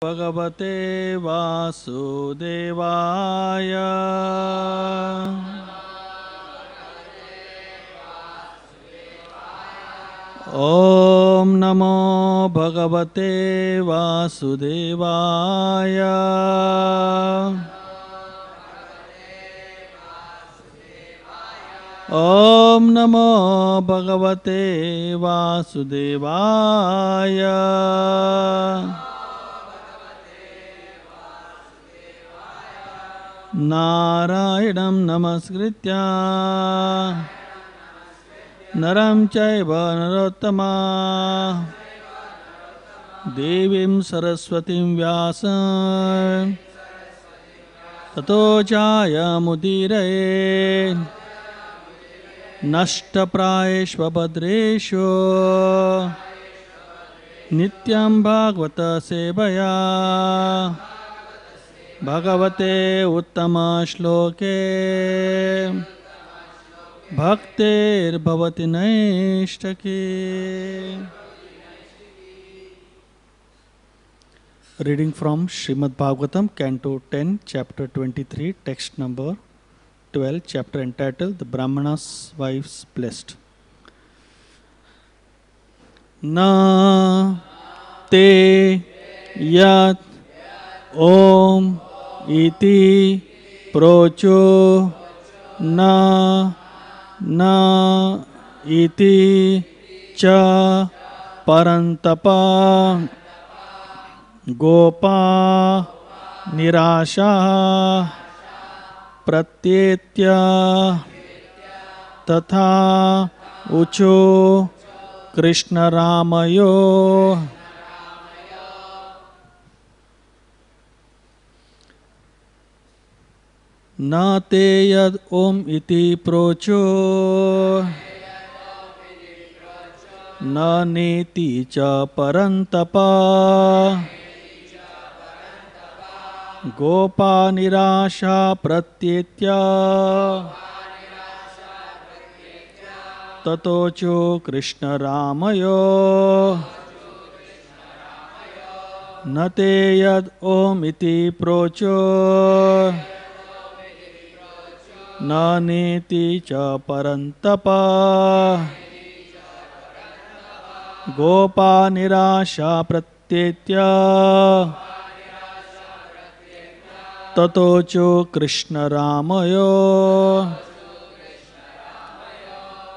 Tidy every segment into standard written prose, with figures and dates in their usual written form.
भगवते वासुदेवाय। ॐ नमो भगवते वासुदेवाय। ॐ नमो भगवते वासुदेवाय। नारायणं नमस्कृत्य नरं चैव नरोत्तमं देवीं सरस्वतीं व्यासं ततो जयमुदीरये। नष्टप्रायेष्वभद्रेषु नित्यं भागवत सेवया भगवते उत्तमश्लोके भक्तिर्भवति नैष्ठिकी। Reading from Srimad Bhagavatam, Canto 10, Chapter 23, Text number 12, Chapter entitled The Brahmana's Wives Blessed. Na te yat om iti procho na iti cha parantapa gopa nirasha pratyetya tatha ucho krishna ramayo. Na te yad om iti procho na neti cha parantapa gopa nirasha pratyetya tatocho krishna ramayo. Na te yad om iti procho na neti cha parantapa gopa nirasha pratyetya tatocho krishna ramayo.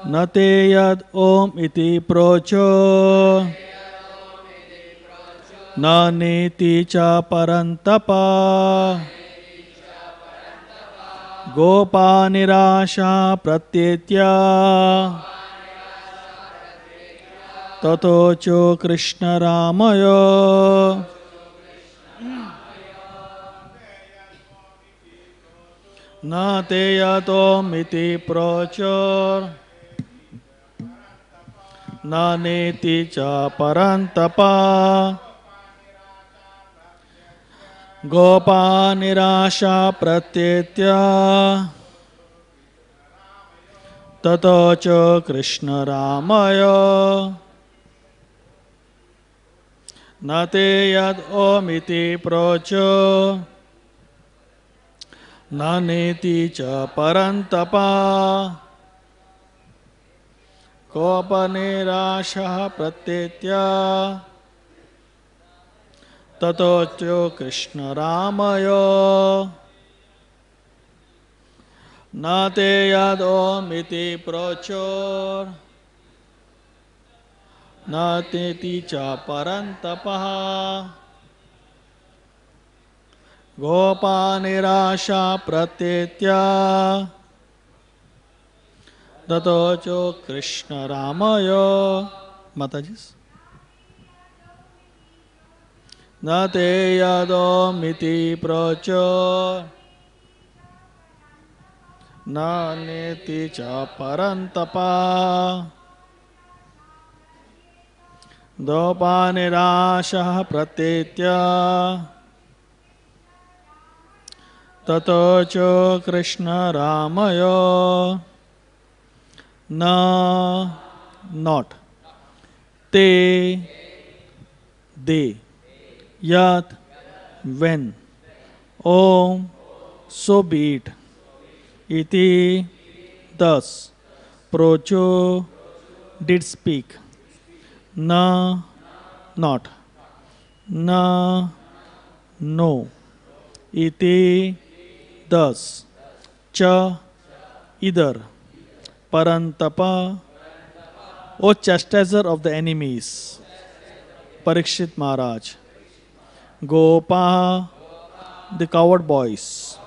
Na te yad om iti procho na neti cha parantapa gopa nirasha pratyetya tatocho krishna ramayo. Na te yad om iti procho na neti cha parantapa gopa nirasha pratyetya tatocho krishna ramayo. Na te yad om iti procho na neti cha parantapa gopa nirasha pratyetya tatocho krishna ramayo. Na te yad om iti procho na neti cha parantapa gopa nirasha pratyetya tatocho krishna ramayo. Mataji. Na te yad om iti procho na neti cha parantapa gopa nirasha pratyetya tatocho krishna ramayo. Na not te de yat when. Om, so be it. Iti, thus. Procho, did speak. Na, not. Na, no. Iti, thus. Cha, either. Parantapa, O chastiser of the enemies. Parikshit Maharaj. Gopaha, the coward boys.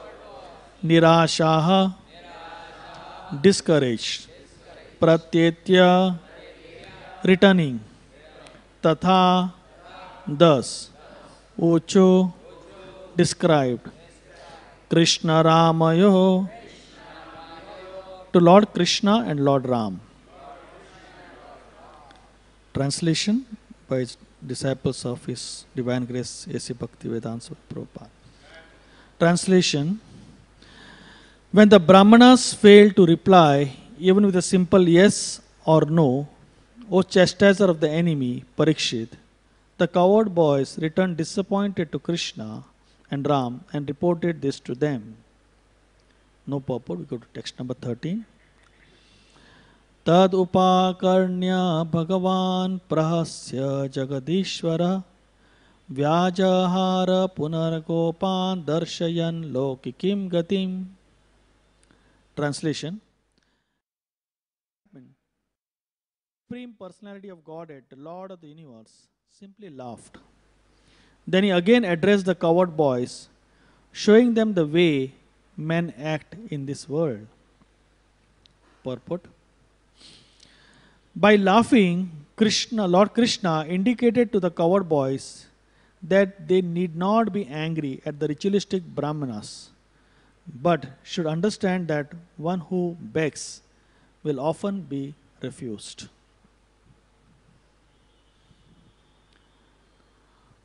Nirashaha, discouraged. Pratyetya, returning. Tatha, thus. Ucho, described. Krishna Ramayo, to Lord Krishna and Lord Ram. Translation by disciples of His Divine Grace A.C. Bhaktivedanta Swami Prabhupada. Translation: when the Brahmanas failed to reply even with a simple yes or no, O chastiser of the enemy, Parikshit, the coward boys returned disappointed to Krishna and Ram and reported this to them. No purport. We go to text number 13. Tad upakarnya bhagavan prahasya jagadishvara vyajahara punargopan darshayan lokikim gatim. Translation: Supreme Personality of Godhead, the Lord of the universe, simply laughed. Then he again addressed the coward boys, showing them the way men act in this world. Purport: by laughing, Lord Krishna indicated to the coward boys that they need not be angry at the ritualistic Brahmanas, but should understand that one who begs will often be refused.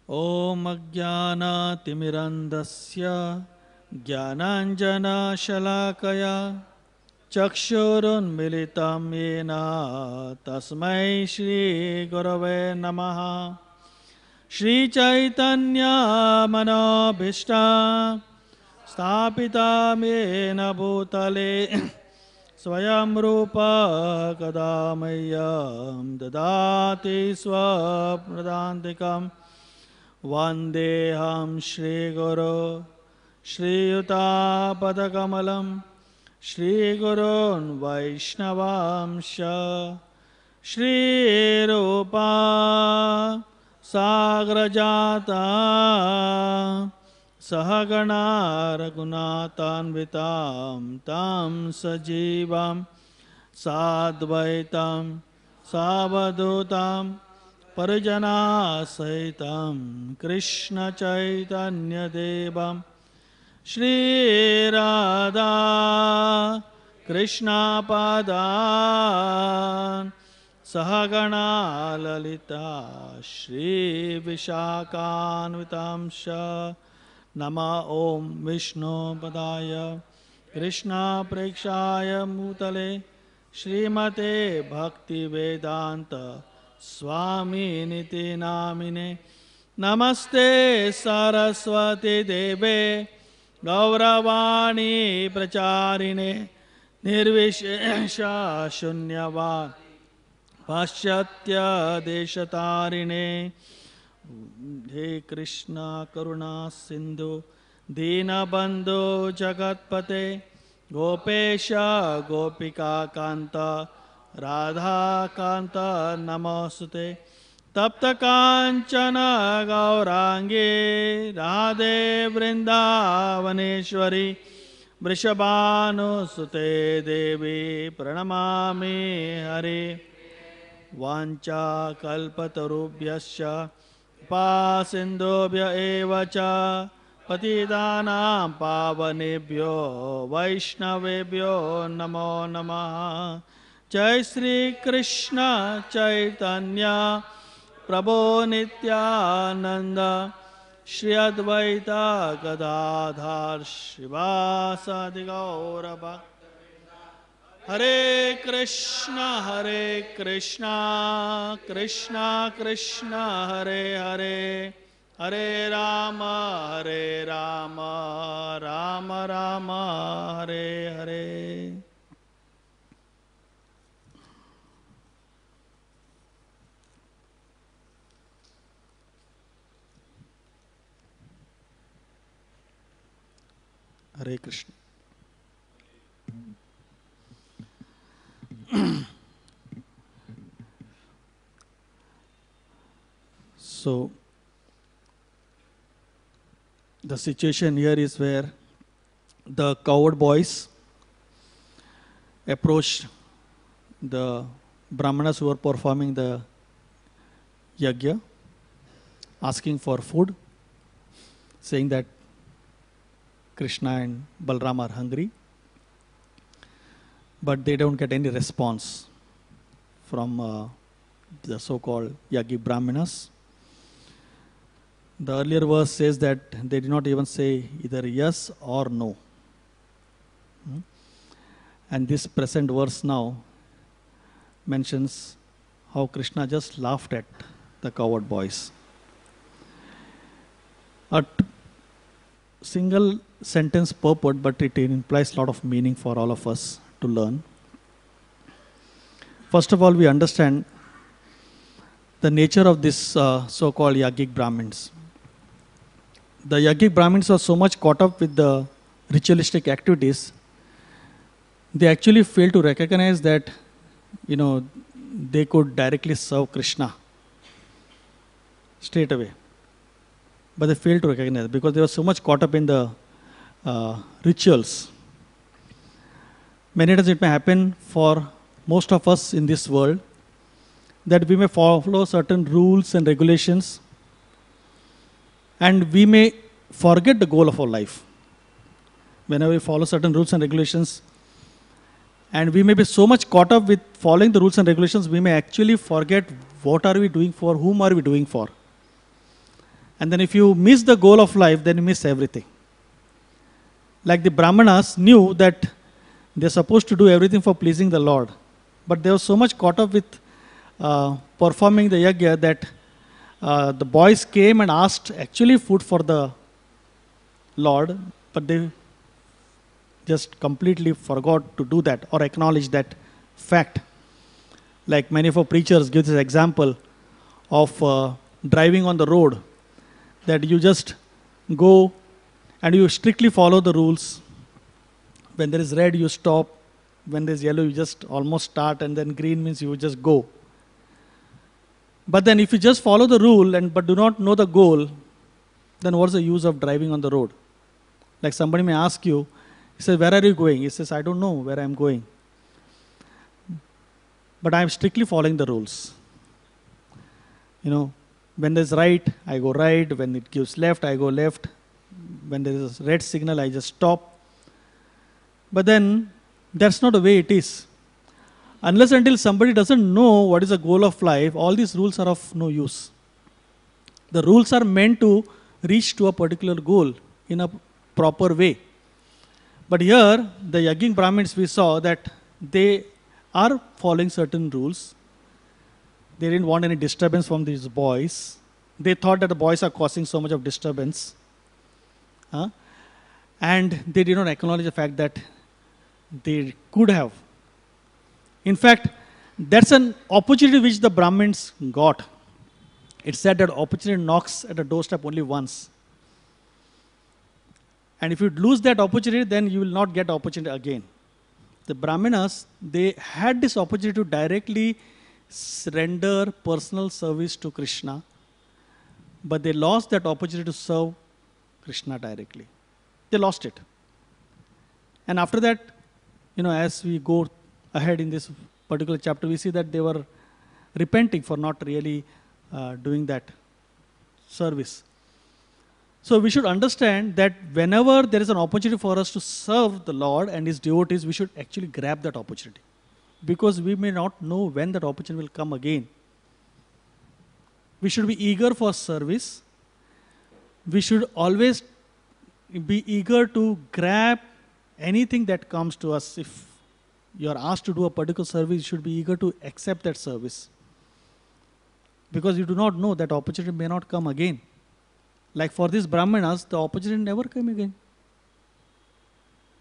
Om Ajnana Timirandasya Jnananjana Shalakaya Chakshurunmilitam Yena Tasmai Shri Gurave Namaha. Shri Chaitanya Manobhishta Sthapitam Yena Bhutale Swayam Rupa Kadamayam Dadati Swapradantikam Vandeham Shri Guru Shri Yuta Padakamalam Shri Gurun Vaishnavamsha Shri Rupa Sagrajata Sahagana Raghunathanvitam Tam Sajivam Sadvaitam Savadutam Parijana Saitam Krishna Chaitanya Devam Shri Radha Krishna Padan Sahagana Lalita Shri Vishakhanvitamsha Nama Om Vishnu Padaya Krishna Prekshaya Mutale Srimate Bhakti Vedanta Swami Niti Namine Namaste Saraswati Deve Gauravani Pracharine Nirvishesha Shunyavad Paschatya Deshatarine. He Krishna Karuna Sindhu Dinabandhu Jagatpate Gopesha Gopika Kanta Radha Kanta Namosute Tapta Kanchana Gaurangi Radhe Vrindavaneshwari Vrishabhanu Sute Devi Pranamami Hari Vancha Kalpatarubhyasya Pasindobhya Evacha Patidanam Pavanebhyo Vaishnavebhyo Namo Namaha. Jai Sri Krishna Chaitanya Prabhu Nityananda Shri Advaita Gadadhar Shivasadi Gaura Bhakta. Hare Krishna Krishna Krishna Hare Hare Hare Rama, Hare Rama, Rama Rama, Hare Hare. Hare Krishna. So, the situation here is where the cowherd boys approached the brahmanas who were performing the yajna, asking for food, saying that Krishna and Balram are hungry, but they don't get any response from the so-called Yagi Brahmanas. The earlier verse says that they did not even say either yes or no. And this present verse now mentions how Krishna just laughed at the cowherd boys. A single sentence purport, but it implies a lot of meaning for all of us to learn. First of all, we understand the nature of this so-called Yagic Brahmins. The Yagic Brahmins are so much caught up with the ritualistic activities, they actually fail to recognize that, they could directly serve Krishna straight away. But they failed to recognize it because they were so much caught up in the rituals. Many times it may happen for most of us in this world that we may follow certain rules and regulations, and we may forget the goal of our life. Whenever we follow certain rules and regulations, and we may be so much caught up with following the rules and regulations, we may actually forget what are we doing for, whom are we doing for. And then if you miss the goal of life, then you miss everything. Like the Brahmanas knew that they're supposed to do everything for pleasing the Lord, but they were so much caught up with performing the yajna that the boys came and asked actually food for the Lord, but they just completely forgot to do that or acknowledge that fact. Like many of our preachers give this example of driving on the road, that you just go and you strictly follow the rules. When there is red, you stop. When there is yellow, you just almost start, and then green means you just go. But then if you just follow the rule but do not know the goal, then what's the use of driving on the road? Like somebody may ask you, he says, where are you going? He says, I don't know where I'm going. But I'm strictly following the rules. When there's right, I go right. When it gives left, I go left. When there is a red signal, I just stop. But then that's not the way it is. Unless until somebody doesn't know what is the goal of life, all these rules are of no use. The rules are meant to reach to a particular goal in a proper way. But here, the Yajna Brahmins, we saw that they are following certain rules. They didn't want any disturbance from these boys. They thought that the boys are causing so much of disturbance. And they did not acknowledge the fact that they could have. In fact, that's an opportunity which the Brahmins got. It said that opportunity knocks at the doorstep only once. And if you lose that opportunity, then you will not get opportunity again. The Brahmanas, they had this opportunity to directly render personal service to Krishna, but they lost that opportunity to serve Krishna directly. They lost it. And after that, as we go ahead in this particular chapter, we see that they were repenting for not really doing that service. So we should understand that whenever there is an opportunity for us to serve the Lord and His devotees, we should actually grab that opportunity, because we may not know when that opportunity will come again. We should be eager for service. We should always be eager to grab anything that comes to us. If you are asked to do a particular service, you should be eager to accept that service, because you do not know that opportunity may not come again. Like for these Brahmanas, the opportunity never came again.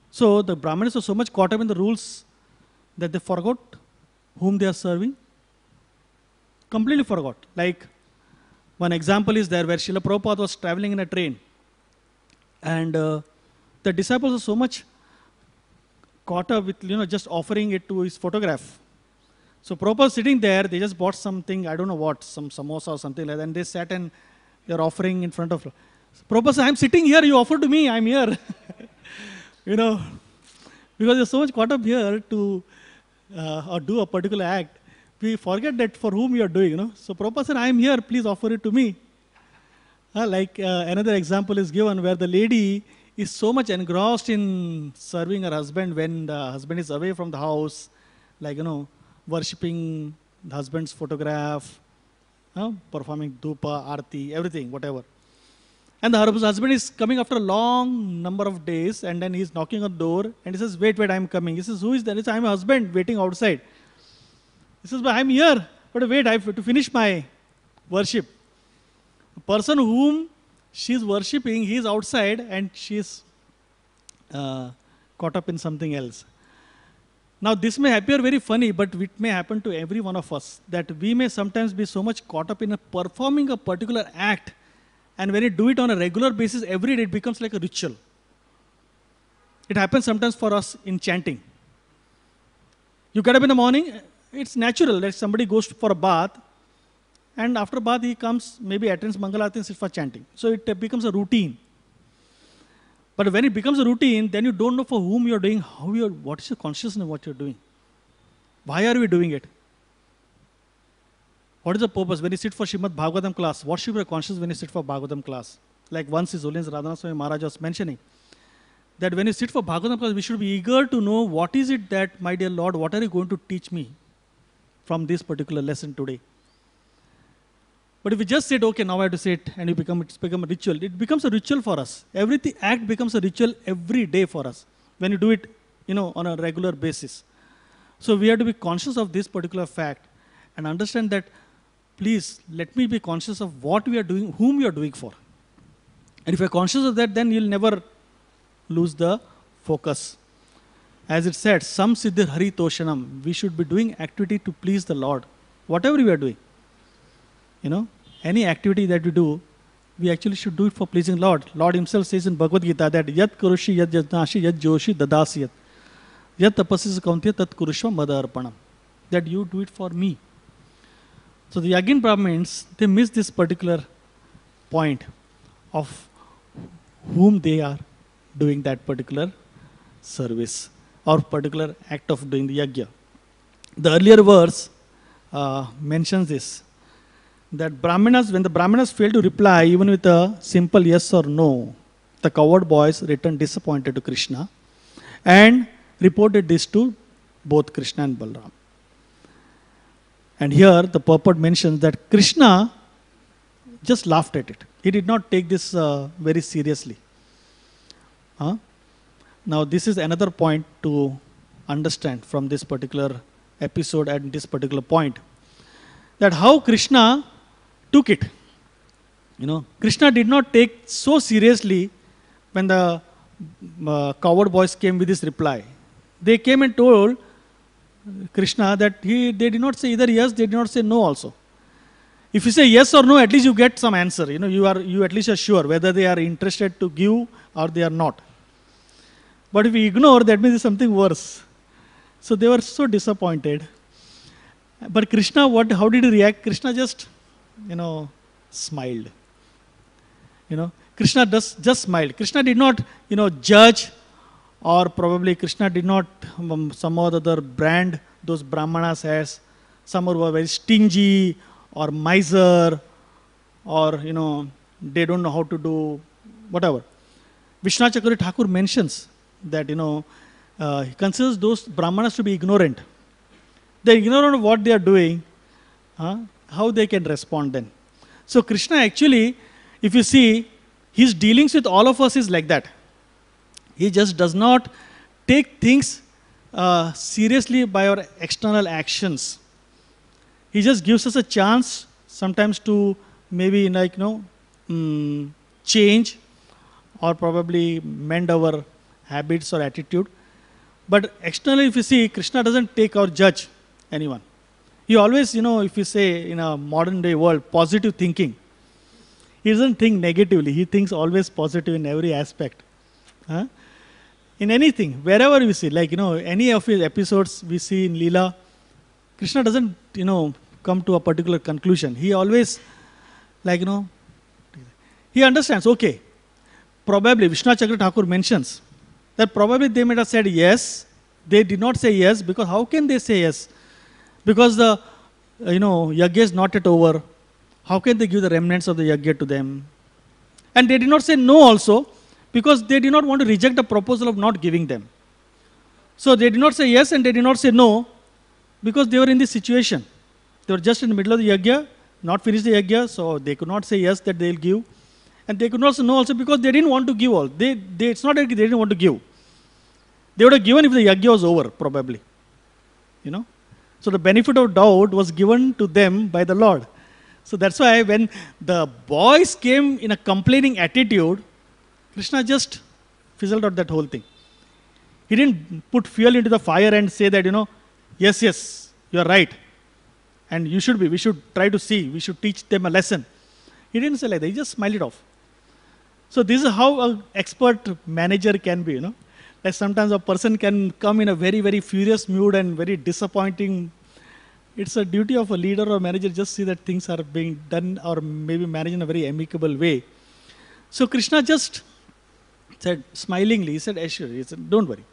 So the Brahmanas were so much caught up in the rules that they forgot whom they are serving. Completely forgot. Like one example is there where Srila Prabhupada was traveling in a train, and the disciples were so much caught up with just offering it to his photograph. So Prabhupada sitting there, they just bought something, I don't know what, some samosa or something like that, and they sat and they're offering in front of. So Prabhupada said, I'm sitting here, you offer to me, I'm here. Because you're so much caught up here to or do a particular act, we forget that for whom you are doing. So Prabhupada said, I'm here, please offer it to me. Another example is given where the lady is so much engrossed in serving her husband when the husband is away from the house, worshipping the husband's photograph, performing dhupa, arti, everything, whatever. And the husband is coming after a long number of days, and then he's knocking on the door, and he says, wait, I'm coming. He says, who is there? He says, I'm a husband waiting outside. He says, but I'm here, but wait, I have to finish my worship. The person whom she's worshipping, he's outside, and she's caught up in something else. Now, this may appear very funny, but it may happen to every one of us, that we may sometimes be so much caught up in performing a particular act, and when you do it on a regular basis, every day, it becomes like a ritual. It happens sometimes for us in chanting. You get up in the morning, it's natural that somebody goes for a bath, and after bath, he comes, maybe attends Mangalarati and sits for chanting. So it becomes a routine. But when it becomes a routine, then you don't know for whom you're doing, what is your consciousness of what you're doing? Why are we doing it? What is the purpose? When you sit for Srimad Bhagavatam class, what should be your consciousness when you sit for Bhagavatam class? Like once His Holiness Radhanath Swami Maharaj was mentioning, that when you sit for Bhagavatam class, we should be eager to know what is it that, my dear Lord, what are you going to teach me from this particular lesson today? But if we just said, okay, now I have to sit, and it's become a ritual, it becomes a ritual for us. Every act becomes a ritual every day for us when you do it, on a regular basis. So we have to be conscious of this particular fact and understand that, please, let me be conscious of what we are doing, whom we are doing for. And if you're conscious of that, then you'll never lose the focus. As it said, Sam Siddhir Hari Toshanam, we should be doing activity to please the Lord. Whatever we are doing. Any activity that we do, we actually should do it for pleasing Lord. Lord Himself says in Bhagavad Gita that Yat Kurushi, Yat Yajnashi, Yat Joshi, Dadasyat. Yat Tapasya Kauntya, Tat Kurushva Madarpanam. That you do it for me. So the Yagin Brahmins, they miss this particular point of whom they are doing that particular service or particular act of doing the Yagya. The earlier verse mentions this. That when the Brahmanas failed to reply even with a simple yes or no, the coward boys returned disappointed to Krishna and reported this to both Krishna and Balram. And here the purport mentions that Krishna just laughed at it. He did not take this very seriously. Now this is another point to understand from this particular episode and this particular point. That how Krishna took it. Krishna did not take so seriously when the coward boys came with this reply. They came and told Krishna that they did not say either yes, they did not say no also. If you say yes or no, at least you get some answer. You at least are sure whether they are interested to give or they are not. But if we ignore, that means it's something worse. So they were so disappointed. But Krishna, how did he react? Krishna just, smiled. Krishna just smiled. Krishna did not, judge, or probably Krishna did not some other brand those Brahmanas as some who were very stingy or miser or, they don't know how to do whatever. Vishwanath Chakravarti Thakur mentions that, he considers those Brahmanas to be ignorant. They're ignorant of what they are doing, how they can respond then. So Krishna actually, if you see, his dealings with all of us is like that. He just does not take things seriously by our external actions. He just gives us a chance sometimes to maybe change or probably mend our habits or attitude. But externally, if you see, Krishna doesn't take or judge anyone. He always, if you say in a modern day world, positive thinking. He doesn't think negatively. He thinks always positive in every aspect. Huh? In anything, wherever we see, like, any of his episodes we see in Leela, Krishna doesn't, come to a particular conclusion. He always, he understands, okay, probably Vishnu Chakra Thakur mentions that probably they might have said yes. They did not say yes, because how can they say yes? Because the, yajna is not yet over. How can they give the remnants of the yajna to them? And they did not say no also, because they did not want to reject the proposal of not giving them. So they did not say yes and they did not say no, because they were in this situation. They were just in the middle of the yajna, not finished the yajna, so they could not say yes that they will give. And they could not say no also, because they didn't want to give all. It's not that they didn't want to give. They would have given if the yajna was over, probably. So the benefit of doubt was given to them by the Lord. So that's why when the boys came in a complaining attitude, Krishna just fizzled out that whole thing. He didn't put fuel into the fire and say that, yes, you are right. And we should try to see, we should teach them a lesson. He didn't say like that, he just smiled it off. So this is how an expert manager can be, Like sometimes a person can come in a very, very furious mood and very disappointing. It's a duty of a leader or manager just see that things are being done or maybe managed in a very amicable way. So Krishna just said smilingly, he said, he said, don't worry.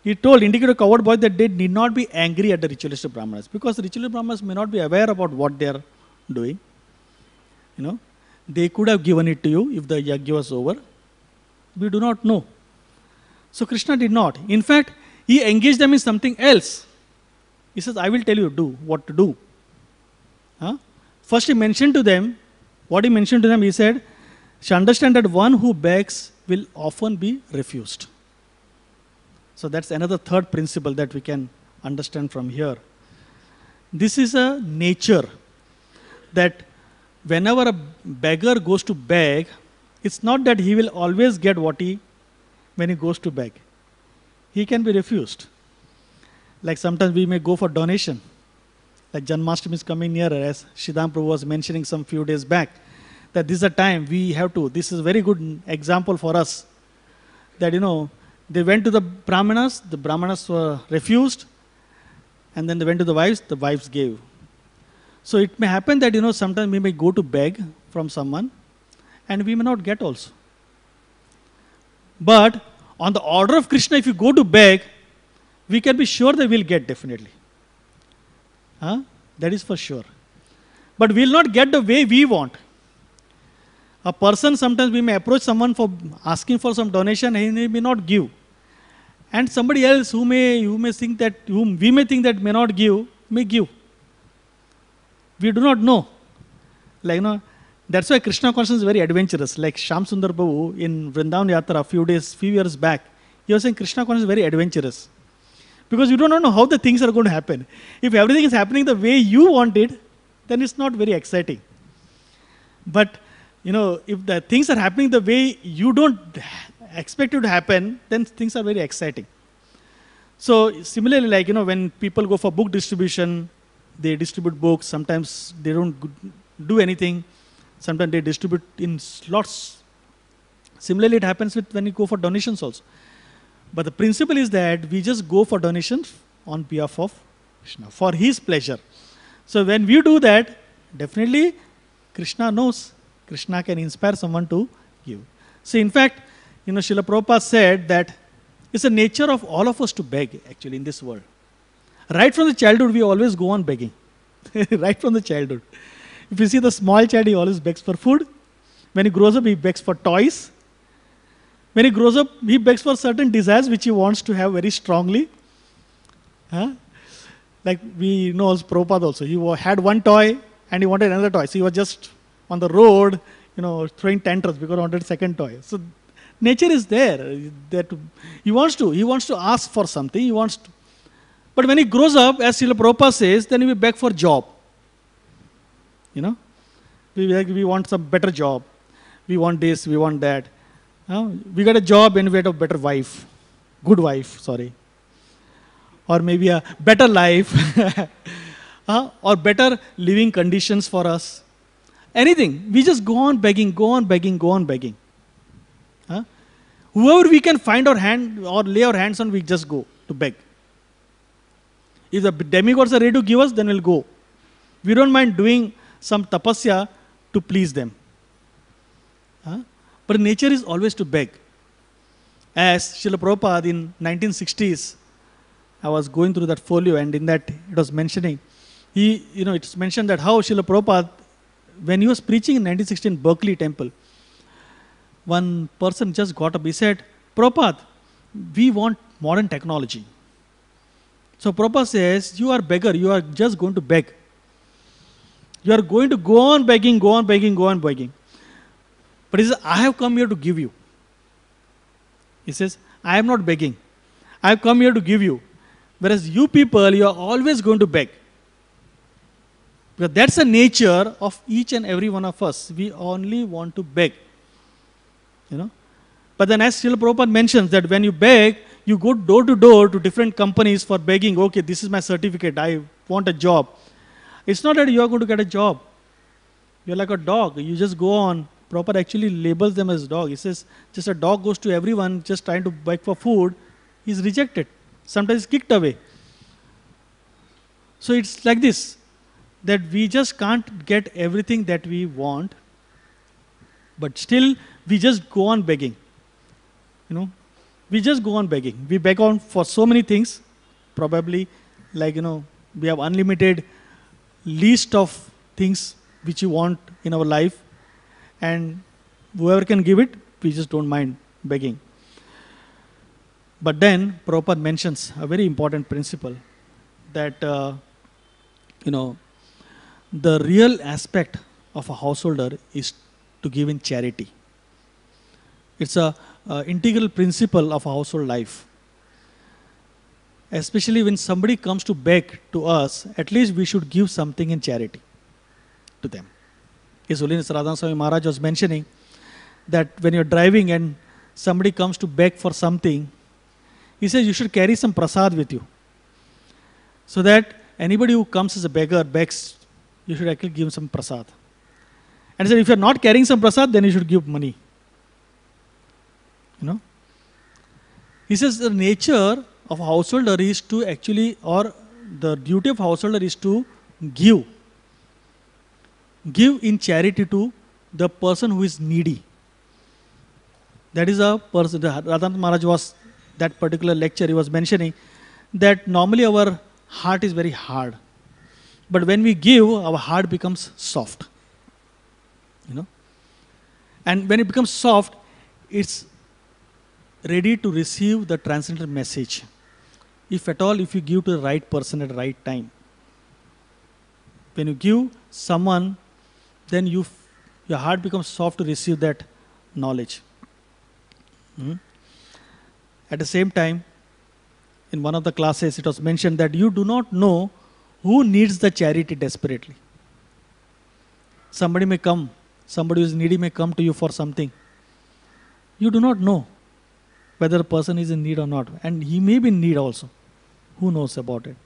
He indicated to coward boys that they need not be angry at the ritualistic Brahmanas, because the ritualistic Brahmanas may not be aware about what they are doing. They could have given it to you if the yajna was over. We do not know. So Krishna did not. In fact, he engaged them in something else. He says, I will tell you what to do. First he mentioned to them, he said, "You understand that one who begs will often be refused." So that's another third principle that we can understand from here. This is a nature that whenever a beggar goes to beg, it's not that he will always get when he goes to beg. He can be refused. Like sometimes we may go for donation. Like Janmashtami is coming nearer, as Shridham Prabhu was mentioning some few days back, that this is a time we have to, this is a very good example for us, that they went to the Brahmanas were refused, and then they went to the wives gave. So it may happen that sometimes we may go to beg from someone and we may not get also. But on the order of Krishna, if you go to beg, we can be sure that we'll get definitely. That is for sure. But we'll not get the way we want. A person, sometimes we may approach someone for asking for some donation and he may not give. And somebody else whom we may think that may not give, may give. We do not know. That's why Krishna consciousness is very adventurous. Like Shyam Sundar Prabhu in Vrindavan Yatra few years back, he was saying Krishna consciousness is very adventurous. Because you do not know how the things are going to happen. If everything is happening the way you want it, then it's not very exciting. But, if the things are happening the way you don't expect it to happen, then things are very exciting. So, similarly, when people go for book distribution, they distribute books. Sometimes they don't do anything. Sometimes they distribute in slots. Similarly, it happens when you go for donations also. But the principle is that we just go for donations on behalf of Krishna, for his pleasure. So when we do that, definitely Krishna knows. Krishna can inspire someone to give. So in fact, Srila Prabhupada said that it's a nature of all of us to beg actually in this world. Right from the childhood, we always go on begging. Right from the childhood. If you see the small child, he always begs for food. When he grows up, he begs for toys. When he grows up, he begs for certain desires which he wants to have very strongly. Like we know also Prabhupada also. He had one toy and he wanted another toy. So he was just on the road, throwing tantrums because he wanted a second toy. So nature is there. That he wants to ask for something. But when he grows up, as Srila Prabhupada says, then he will beg for job. We want some better job. We want this, we want that. We got a job and we get a better wife, good wife, sorry. Or maybe a better life, or better living conditions for us. Anything. We just go on begging, go on begging, go on begging. Whoever we can find our hand or lay our hands on, we just go to beg. If the demigods are ready to give us, then we'll go. We don't mind doing some tapasya to please them. But nature is always to beg. As Srila Prabhupada in 1960s, I was going through that folio, and in that it was mentioning, it's mentioned that how Srila Prabhupada, when he was preaching in 1916 Berkeley Temple, one person just got up, he said, Prabhupada, we want modern technology. So Prabhupada says, you are beggar, you are just going to beg. You are going to go on begging, go on begging, go on begging. But he says, I have come here to give you. He says, I am not begging. I have come here to give you. Whereas you people, you are always going to beg. Because that's the nature of each and every one of us. We only want to beg. But then as Srila Prabhupada mentions that when you beg, you go door to door to different companies for begging, okay, this is my certificate, I want a job. It's not that you are going to get a job. You're like a dog. You just go on. Prabhupada actually labels them as dog. He says, just a dog goes to everyone just trying to beg for food, he's rejected. Sometimes kicked away. So it's like this, that we just can't get everything that we want, but still we just go on begging. We just go on begging. We beg on for so many things, probably like, we have unlimited list of things which you want in our life, and whoever can give it, we just don't mind begging. But then Prabhupada mentions a very important principle that, the real aspect of a householder is to give in charity. It's a integral principle of a household life. Especially when somebody comes to beg to us, at least we should give something in charity to them. His Holiness Radha Swami Maharaj was mentioning that when you're driving and somebody comes to beg for something, he says you should carry some prasad with you. So that anybody who comes as a beggar, begs, you should actually give some prasad. And he said if you're not carrying some prasad, then you should give money. He says the nature of a householder is to actually, or the duty of householder is to give. Give in charity to the person who is needy. That is a person, Radhanath Maharaj was, that particular lecture he was mentioning, that normally our heart is very hard. But when we give, our heart becomes soft. And when it becomes soft, it's ready to receive the transcendental message. If at all, if you give to the right person at the right time. When you give someone, then your heart becomes soft to receive that knowledge. At the same time, in one of the classes, it was mentioned that you do not know who needs the charity desperately. Somebody may come, somebody who is needy may come to you for something. You do not know whether a person is in need or not. And he may be in need also. Who knows about it?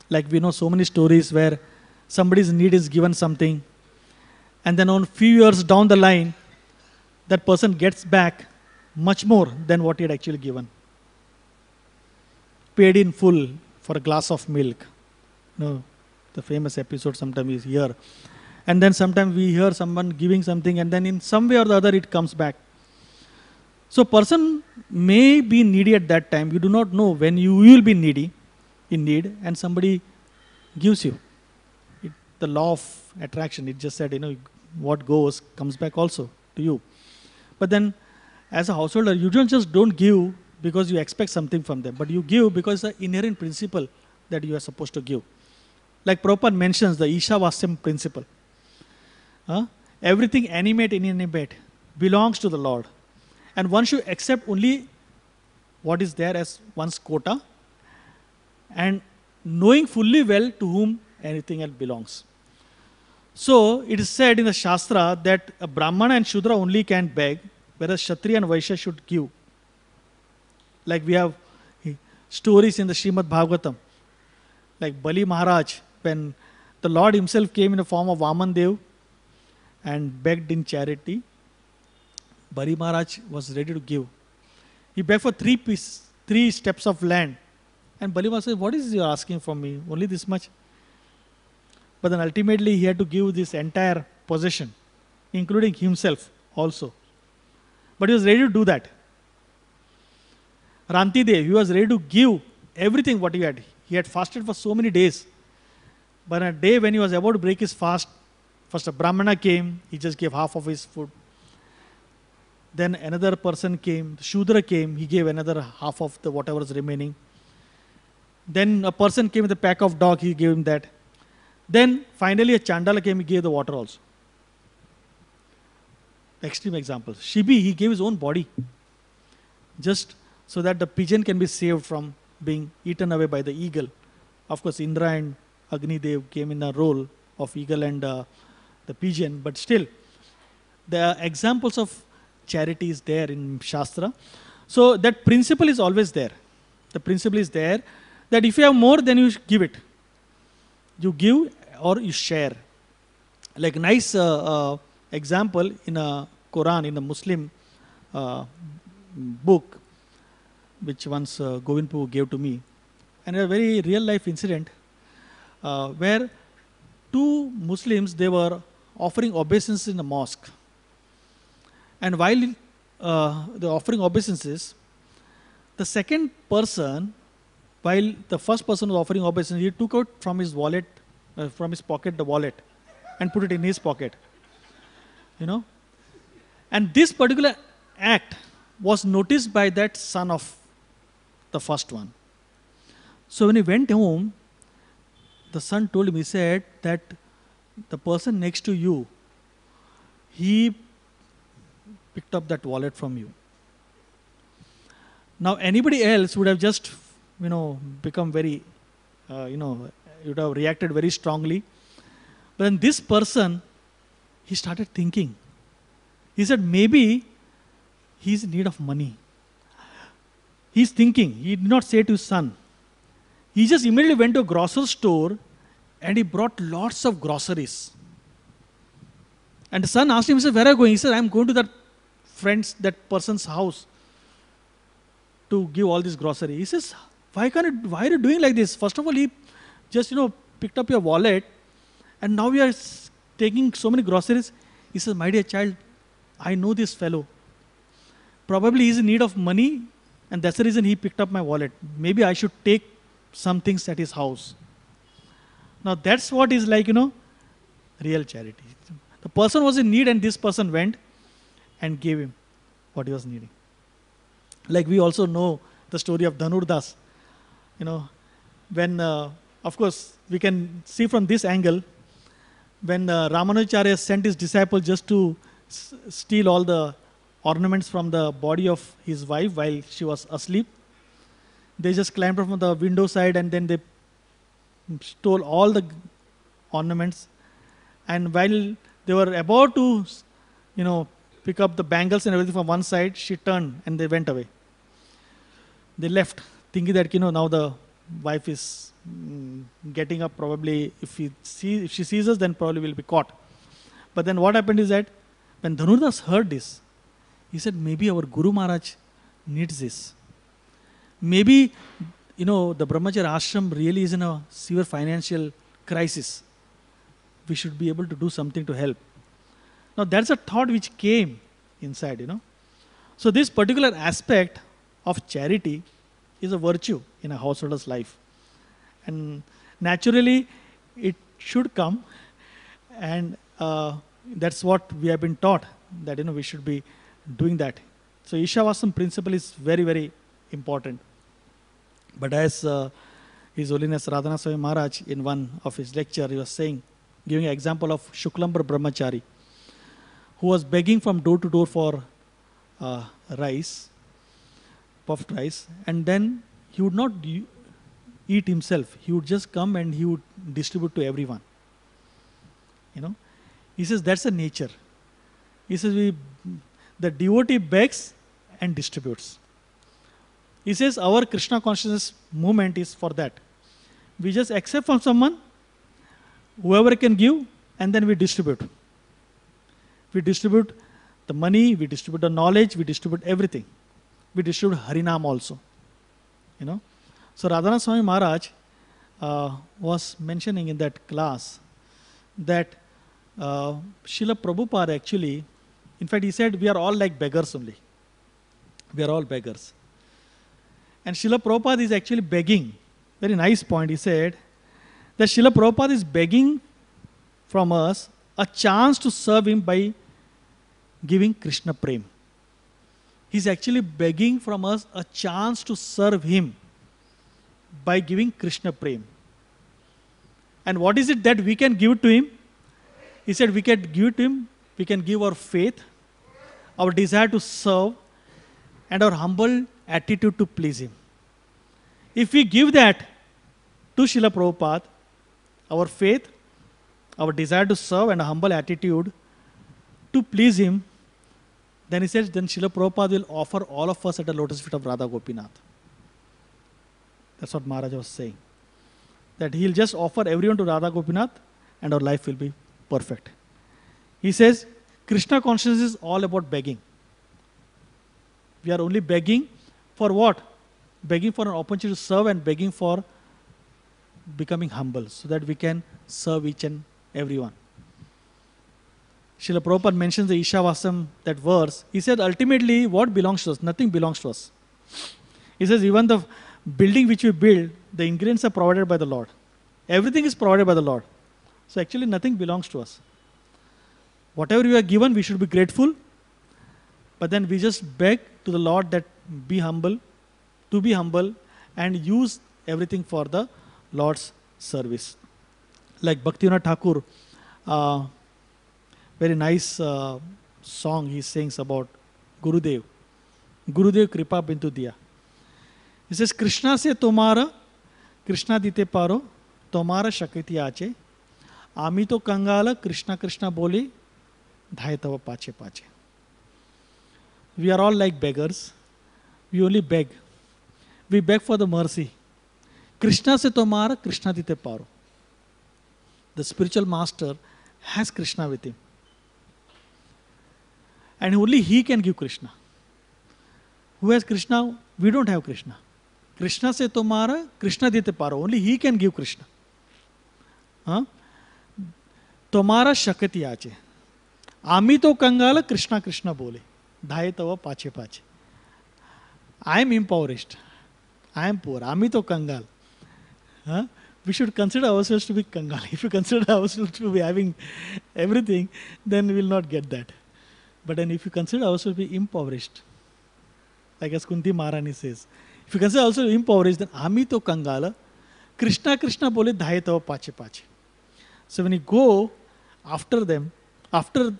Like we know so many stories where somebody's need is given something, and then on few years down the line, that person gets back much more than what he had actually given. Paid in full for a glass of milk. The famous episode sometimes is here. And then sometimes we hear someone giving something, and then in some way or the other it comes back. So person may be needy at that time. You do not know when you will be in need, and somebody gives you. The law of attraction, it just said, what goes comes back also to you. But then as a householder, you don't give because you expect something from them, but you give because it's an inherent principle that you are supposed to give. Like Prabhupada mentions the Ishavasya principle. Everything animate, inanimate belongs to the Lord. And one should accept only what is there as one's quota, and knowing fully well to whom anything else belongs. So it is said in the Shastra that a Brahmana and Shudra only can beg, whereas Kshatriya and Vaishya should give. Like we have stories in the Srimad Bhagavatam, like Bali Maharaj, when the Lord himself came in the form of Vaman Dev and begged in charity, Bali Maharaj was ready to give. He begged for three steps of land. And Bali Maharaj said, what is you asking from me? Only this much? But then ultimately he had to give this entire possession, including himself also. But he was ready to do that. Ranti Dev, he was ready to give everything what he had. He had fasted for so many days. But on a day when he was about to break his fast, first a Brahmana came, he just gave half of his food. Then another person came, the Shudra came, he gave another half of the whatever is remaining. Then a person came with a pack of dog, he gave him that. Then finally a Chandala came, he gave the water also. Extreme examples. Shibi, he gave his own body. Just so that the pigeon can be saved from being eaten away by the eagle. Of course, Indra and Agni Dev came in a role of eagle and the pigeon, but still, the examples of charity is there in Shastra. So that principle is always there. The principle is there that if you have more, then you give it. You give or you share. Like nice example in a Quran, in a Muslim book, which once Govind Prabhu gave to me, and a very real life incident where two Muslims, they were offering obeisances in a mosque. And while they were offering obeisances, the second person, while the first person was offering obeisance, he took out from his wallet, from his pocket, the wallet, and put it in his pocket. You know? And this particular act was noticed by that son of the first one. So when he went home, the son told him, he said that the person next to you, he picked up that wallet from you. Now anybody else would have just, become very, would have reacted very strongly. But then this person, he started thinking. He said, maybe he's in need of money. He's thinking. He did not say to his son. He just immediately went to a grocery store and he brought lots of groceries. And the son asked him, he said, where are you going? He said, I'm going to that person's house to give all this grocery. He says, why are you doing like this? First of all, he just, picked up your wallet and now you are taking so many groceries. He says, my dear child, I know this fellow. Probably he's in need of money and that's the reason he picked up my wallet. Maybe I should take some things at his house. Now that's what is like, real charity. The person was in need and this person went and gave him what he was needing. Like we also know the story of Dhanurdas. When, of course, we can see from this angle, when Ramanujacharya sent his disciple just to steal all the ornaments from the body of his wife while she was asleep, they just climbed up from the window side and then they stole all the ornaments. And while they were about to, pick up the bangles and everything from one side, she turned and they went away. They left, thinking that, now the wife is getting up, probably if she sees us, then probably we'll be caught. But then what happened is that when Dhanurdas heard this, he said, maybe our Guru Maharaj needs this. Maybe, the Brahmacharya ashram really is in a severe financial crisis. We should be able to do something to help. Now that's a thought which came inside, So this particular aspect of charity is a virtue in a householder's life. And naturally, it should come. And that's what we have been taught, that, we should be doing that. So Ishavasam principle is very, very important. But as His Holiness Radhana Swami Maharaj in one of his lecture, he was saying, giving an example of Shuklambar Brahmachari, who was begging from door to door for rice, puffed rice, and then he would not eat himself. He would just come and he would distribute to everyone. He says that's the nature. He says the devotee begs and distributes. He says our Krishna consciousness movement is for that. We just accept from someone, whoever can give, and then we distribute. We distribute the money, we distribute the knowledge, we distribute everything. We distribute Harinam also. You know. So Radhanath Swami Maharaj was mentioning in that class that Srila Prabhupada actually, in fact he said we are all like beggars only. We are all beggars. And Srila Prabhupada is actually begging. Very nice point. He said that Srila Prabhupada is begging from us a chance to serve him by giving Krishna Prem. He's actually begging from us a chance to serve him by giving Krishna Prem. And what is it that we can give to him? He said we can give to him, we can give our faith, our desire to serve, and our humble attitude to please him. If we give that to Srila Prabhupada, our faith, our desire to serve, and a humble attitude to please him, then he says, then Srila Prabhupada will offer all of us at the lotus feet of Radha Gopinath. That's what Maharaj was saying. That he'll just offer everyone to Radha Gopinath and our life will be perfect. He says, Krishna consciousness is all about begging. We are only begging for what? Begging for an opportunity to serve and begging for becoming humble so that we can serve each and everyone. Srila Prabhupada mentions the Ishavasam, that verse. He said, ultimately, what belongs to us? Nothing belongs to us. He says, even the building which we build, the ingredients are provided by the Lord. Everything is provided by the Lord. So actually, nothing belongs to us. Whatever we are given, we should be grateful. But then we just beg to the Lord that be humble, and use everything for the Lord's service. Like Bhaktivinoda Thakur, very nice song he sings about Gurudev. Gurudev Kripa Bindu Diya. He says, Krishna se tomara, Krishna dite paro, tomara shakiti ache, ami to kangala, Krishna Krishna boli, dhaye tava pache pache. We are all like beggars. We only beg. We beg for the mercy. Krishna se tomara, Krishna dite paro. The spiritual master has Krishna with him. And only he can give Krishna. Who has Krishna? We don't have Krishna. Krishna se tomara, Krishna dite paro. Only he can give Krishna. Tomara shakati ache. Ami to kangala, Krishna Krishna bole. Dhaye tava pache pache. I am impoverished. I am poor. Ami to kangal. We should consider ourselves to be kangal. If we consider ourselves to be having everything, then we will not get that. But then if you consider ourselves to be impoverished, like as Kunti Maharani says, if you consider ourselves impoverished, then Ami to Kangala, Krishna Krishna bole dhaye tava pache pache. So when you go after them, after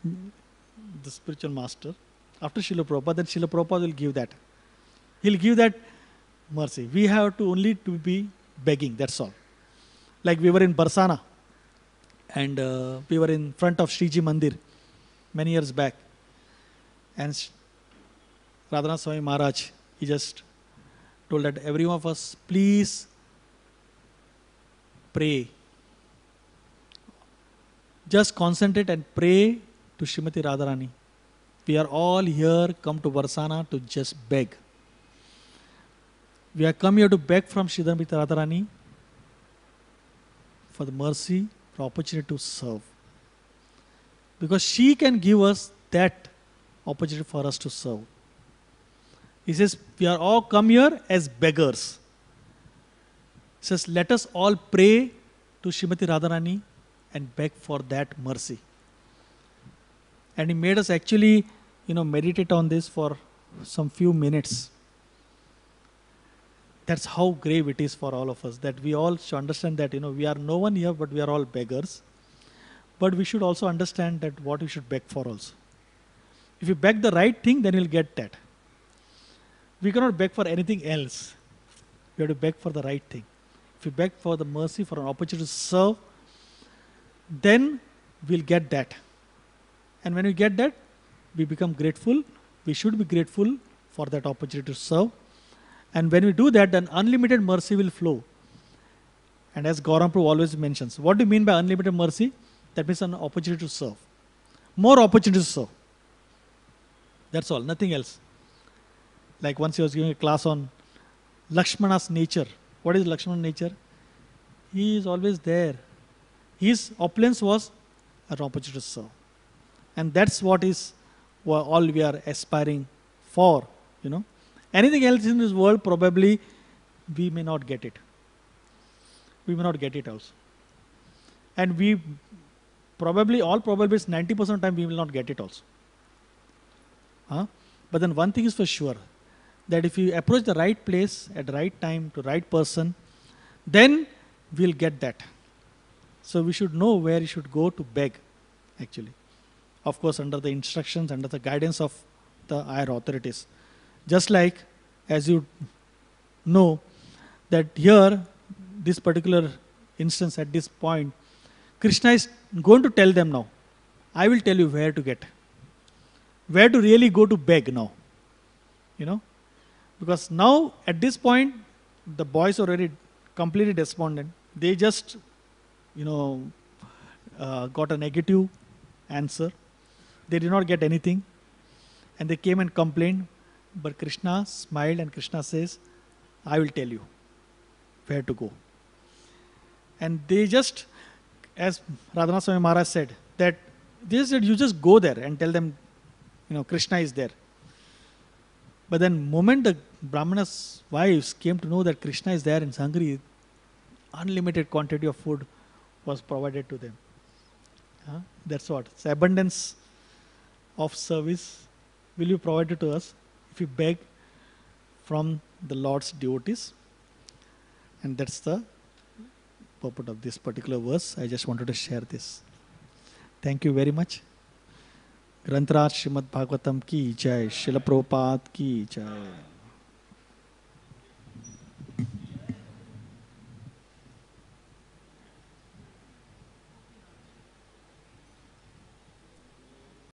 the spiritual master, after Srila Prabhupada, then Srila Prabhupada will give that. He'll give that mercy. We have to only to be begging, that's all. Like we were in Barsana and we were in front of Sriji Mandir many years back. And Radhanath Swami Maharaj, he just told that every one of us, please pray. Just concentrate and pray to Srimati Radharani. We are all here come to Barsana to just beg. We are come here to beg from Srimati Radharani for the mercy, for opportunity to serve. Because she can give us that opportunity for us to serve. He says, we are all come here as beggars. He says, let us all pray to Srimati Radharani and beg for that mercy. And he made us actually, meditate on this for some few minutes. That's how grave it is for all of us, that we all should understand that, we are no one here, but we are all beggars. But we should also understand that what we should beg for also. If you beg the right thing, then you'll get that. We cannot beg for anything else. We have to beg for the right thing. If you beg for the mercy, for an opportunity to serve, then we'll get that. And when we get that, we become grateful. We should be grateful for that opportunity to serve. And when we do that, then unlimited mercy will flow. And as Gaurav Prabhu always mentions, what do you mean by unlimited mercy? That means an opportunity to serve. More opportunities to serve. That's all, nothing else. Like once he was giving a class on Lakshmana's nature. What is Lakshmana's nature? He is always there. His opulence was an opportunity to serve. And that's what is all we are aspiring for, you know. Anything else in this world, probably we may not get it. We may not get it also. And we probably, all probably, 90% of the time we will not get it also. But then one thing is for sure, that if you approach the right place at the right time to right person, then we'll get that. So we should know where you should go to beg, actually. Of course, under the instructions, under the guidance of the higher authorities. Just like, as you know, that here, this particular instance at this point, Krishna is going to tell them now, I will tell you where to get. Where to really go to beg now. You know? Because now, at this point, the boys are already completely despondent. They just, got a negative answer. They did not get anything. And they came and complained. But Krishna smiled and Krishna says, I will tell you where to go. And they just, as Radhanath Swami Maharaj said, that they said, you just go there and tell them, Krishna is there. But then moment the Brahmana's wives came to know that Krishna is there in Sangri, unlimited quantity of food was provided to them. That's what. It's abundance of service will be provided to us if we beg from the Lord's devotees. And that's the purport of this particular verse. I just wanted to share this. Thank you very much. ग्रंथराज Shrimad Bhagavatam की जय, श्रील प्रभुपाद की जय.